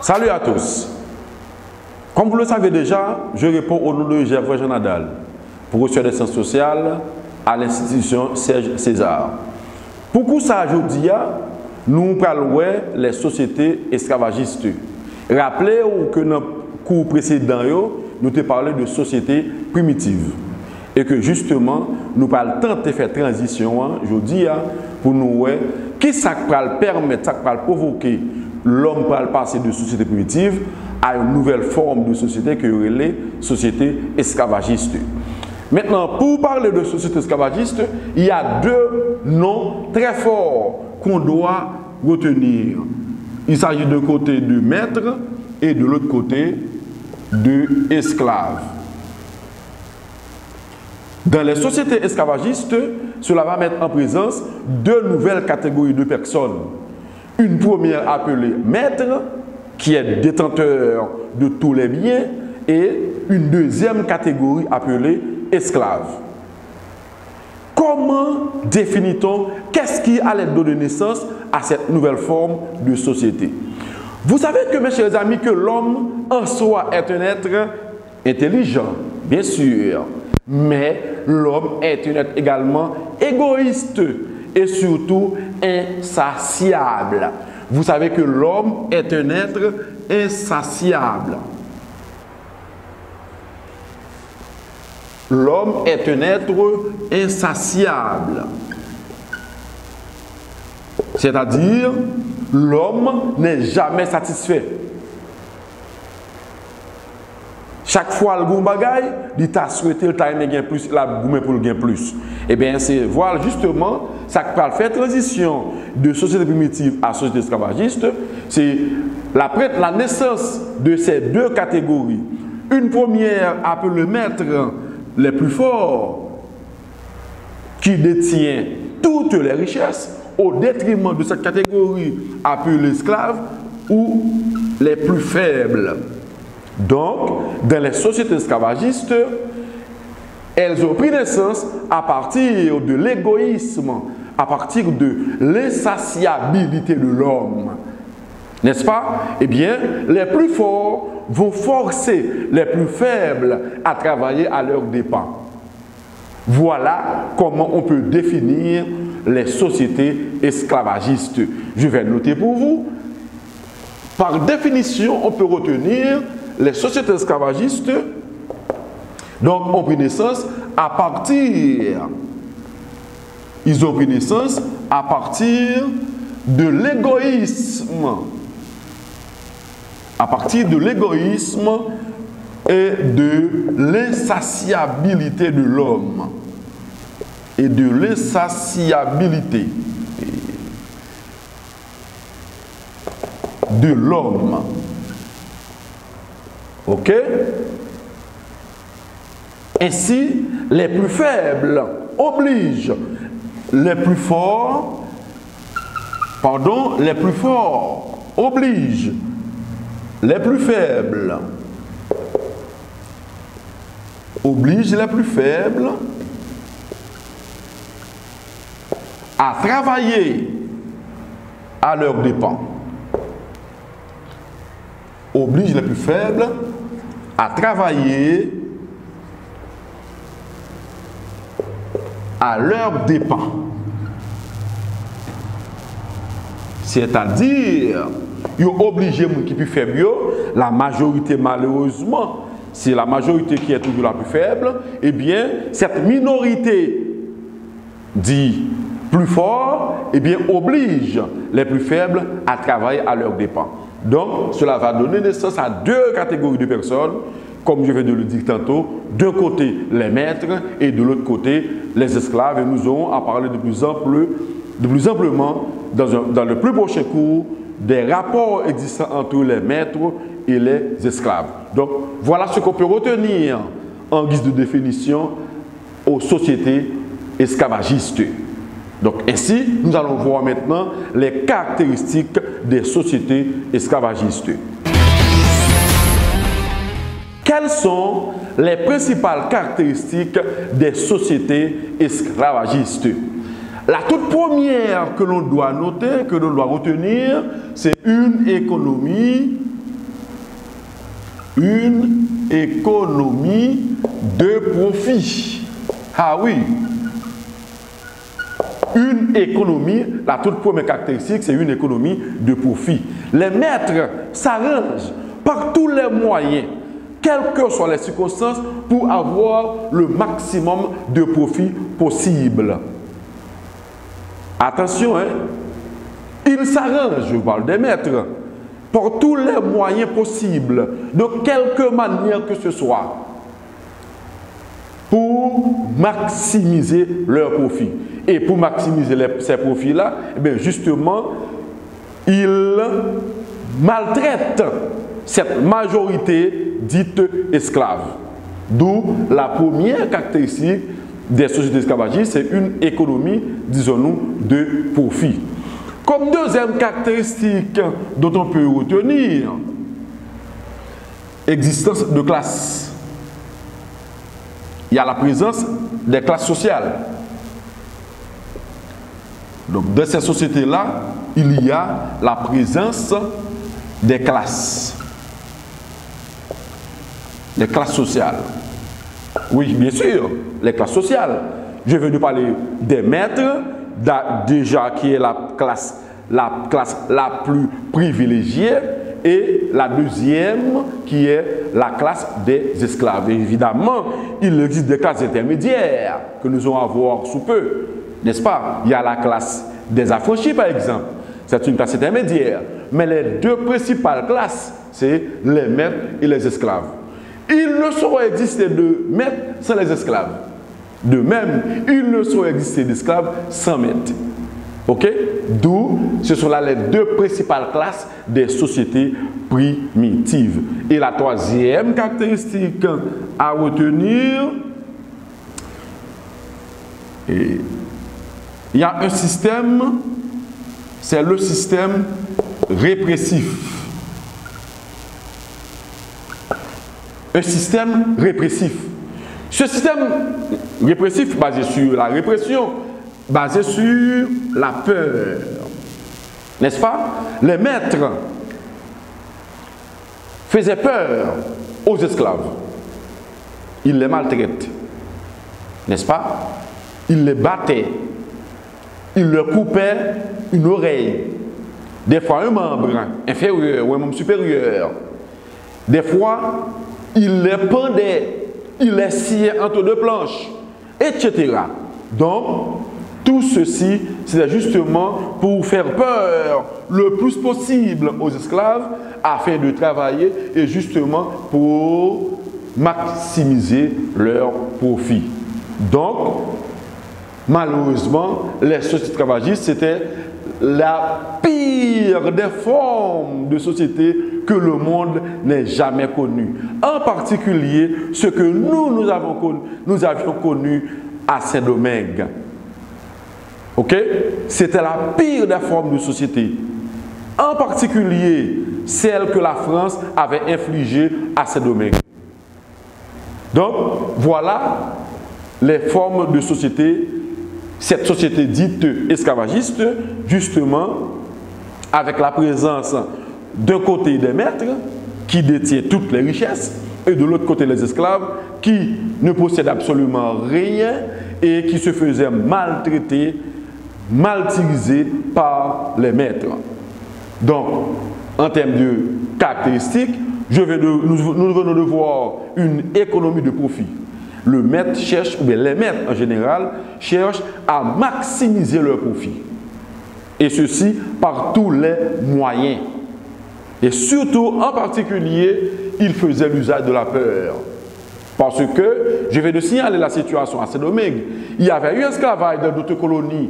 Salut à tous. Comme vous le savez déjà, je réponds au nom de Gervais Jean Nadal, professeur des sciences sociales à l'institution Serge César. Pour ça, aujourd'hui, nous parlons les sociétés esclavagistes. Rappelez-vous que dans le cours précédent, nous avons parlé de sociétés primitives. Et que justement, nous parlons tant de faire transition aujourd'hui pour nous voir qui ça va permettre, ça va provoquer l'homme pour passer de société primitive à une nouvelle forme de société que les sociétés esclavagistes. Maintenant, pour parler de société esclavagiste, il y a deux noms très forts qu'on doit retenir. Il s'agit d'un côté de maître et de l'autre côté de esclave. Dans les sociétés esclavagistes, cela va mettre en présence deux nouvelles catégories de personnes. Une première appelée maître, qui est détenteur de tous les biens, et une deuxième catégorie appelée esclave. Comment définit-on qu'est-ce qui allait donner naissance à cette nouvelle forme de société? Vous savez que, mes chers amis, que l'homme en soi est un être intelligent, bien sûr, mais l'homme est un être également égoïste et surtout insatiable. Vous savez que l'homme est un être insatiable. L'homme est un être insatiable. C'est-à-dire, l'homme n'est jamais satisfait. Chaque fois le bon bagaille, il t'a souhaité le time gain plus, la goumé pour le gain plus. Eh bien, c'est voilà justement ça qui va faire transition de société primitive à société esclavagiste. C'est la naissance de ces deux catégories. Une première appelle le maître les plus forts qui détient toutes les richesses au détriment de cette catégorie appelée l'esclave ou les plus faibles. Donc, dans les sociétés esclavagistes, elles ont pris naissance à partir de l'égoïsme, à partir de l'insatiabilité de l'homme. N'est-ce pas? Eh bien, les plus forts vont forcer les plus faibles à travailler à leurs dépens. Voilà comment on peut définir les sociétés esclavagistes. Je vais noter pour vous. Par définition, on peut retenir les sociétés esclavagistes, donc, ont pris naissance à partir, ils ont pris naissance à partir de l'égoïsme, et de l'insatiabilité de l'homme, Ok? Ainsi, les plus faibles obligent les plus forts, obligent les plus faibles, à travailler à leurs dépens. Oblige les plus faibles à travailler à leurs dépens. C'est-à-dire, ils ont obligé les qui plus faibles, la majorité malheureusement, c'est la majorité qui est toujours la plus faible, eh bien, cette minorité dit plus fort, eh bien, oblige les plus faibles à travailler à leurs dépens. Donc, cela va donner naissance à deux catégories de personnes, comme je viens de le dire tantôt, d'un côté les maîtres et de l'autre côté les esclaves. Et nous aurons à parler de plus amplement dans le plus prochain cours des rapports existants entre les maîtres et les esclaves. Donc, voilà ce qu'on peut retenir en guise de définition aux sociétés esclavagistes. Donc ainsi, nous allons voir maintenant les caractéristiques des sociétés esclavagistes. Quelles sont les principales caractéristiques des sociétés esclavagistes? La toute première que l'on doit noter, que l'on doit retenir, c'est une économie Une économie de profit. Ah oui. Une économie, la toute première caractéristique, c'est une économie de profit. Les maîtres s'arrangent par tous les moyens, quelles que soient les circonstances, pour avoir le maximum de profit possible. Attention, hein? Ils s'arrangent, je parle des maîtres, par tous les moyens possibles, de quelque manière que ce soit, pour maximiser leur profit. Et pour maximiser ces profits-là, eh bien justement, ils maltraitent cette majorité dite esclave. D'où la première caractéristique des sociétés esclavagistes, c'est une économie, disons-nous, de profit. Comme deuxième caractéristique dont on peut retenir, existence de classe. Il y a la présence des classes sociales. Donc, dans ces sociétés-là, il y a la présence des classes sociales. Oui, bien sûr, les classes sociales. Je vais nous parler des maîtres, déjà qui est la classe la plus privilégiée, et la deuxième qui est la classe des esclaves. Et évidemment, il existe des classes intermédiaires que nous allons avoir sous peu, n'est-ce pas? Il y a la classe des affranchis, par exemple. C'est une classe intermédiaire. Mais les deux principales classes, c'est les maîtres et les esclaves. Il ne saurait exister de maîtres sans les esclaves. De même, il ne saurait exister d'esclaves sans maîtres. Ok? D'où, ce sont là les deux principales classes des sociétés primitives. Et la troisième caractéristique à retenir, il y a un système, c'est le système répressif. Un système répressif. Ce système répressif basé sur la répression, basé sur la peur, n'est-ce pas? Les maîtres faisaient peur aux esclaves. Ils les maltraitent, n'est-ce pas? Ils les battaient. Ils leur coupaient une oreille. Des fois un membre inférieur ou un membre supérieur. Des fois, ils les pendaient. Ils les sciaient entre deux planches, etc. Donc, tout ceci, c'est justement pour faire peur le plus possible aux esclaves afin de travailler et justement pour maximiser leur profit. Donc, malheureusement, les sociétés esclavagistes, c'était la pire des formes de société que le monde n'ait jamais connue. En particulier, ce que nous avions connu à Saint-Domingue. Ok? C'était la pire des formes de société. En particulier, celle que la France avait infligée à Saint-Domingue. Donc, voilà les formes de société, cette société dite esclavagiste, justement, avec la présence d'un côté des maîtres qui détiennent toutes les richesses et de l'autre côté les esclaves qui ne possèdent absolument rien et qui se faisaient maltraiter, martyrisés par les maîtres. Donc, en termes de caractéristiques, nous venons de voir une économie de profit. Le maître cherche, ou bien les maîtres en général, cherchent à maximiser leur profit. Et ceci par tous les moyens. Et surtout, en particulier, ils faisaient l'usage de la peur. Parce que, je vais te signaler la situation à Saint-Domingue. Il y avait eu un esclavage dans d'autres colonies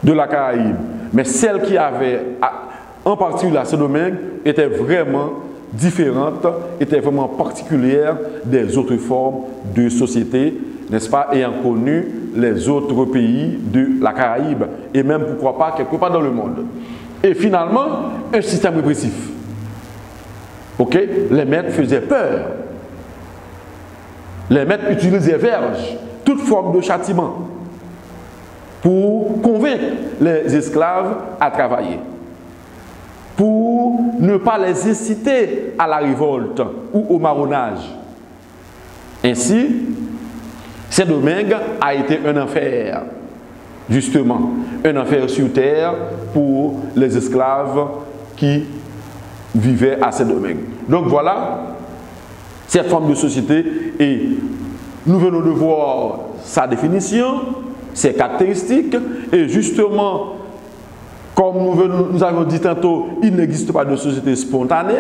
de la Caraïbe. Mais celle qui avait, en particulier à Saint-Domingue, était vraiment différente, était vraiment particulière des autres formes de société, n'est-ce pas, ayant connu les autres pays de la Caraïbe, et même, pourquoi pas, quelque part dans le monde. Et finalement, un système répressif. Ok? Les maîtres faisaient peur. Les maîtres utilisaient verges, toute forme de châtiment, pour convaincre les esclaves à travailler, pour pour ne pas les inciter à la révolte ou au marronnage. Ainsi, Saint-Domingue a été un enfer, justement, un enfer sur terre pour les esclaves qui vivaient à Saint-Domingue. Donc voilà cette forme de société et nous venons de voir sa définition, ses caractéristiques et justement, comme nous avons dit tantôt, il n'existe pas de société spontanée.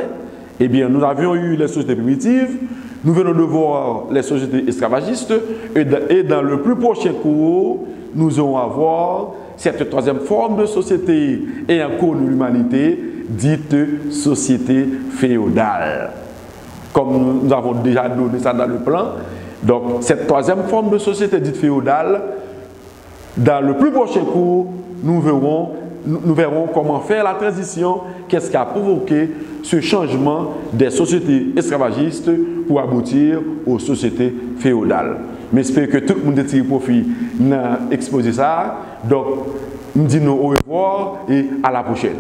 Eh bien, nous avions eu les sociétés primitives, nous venons de voir les sociétés esclavagistes, et dans le plus prochain cours, nous allons avoir cette troisième forme de société ayant connu l'humanité, dite société féodale. Comme nous avons déjà donné ça dans le plan, donc cette troisième forme de société dite féodale, dans le plus prochain cours, nous verrons comment faire la transition, qu'est-ce qui a provoqué ce changement des sociétés esclavagistes pour aboutir aux sociétés féodales. Mais j'espère que tout le monde a tiré profit dans l'exposé ça. Donc, nous disons au revoir et à la prochaine.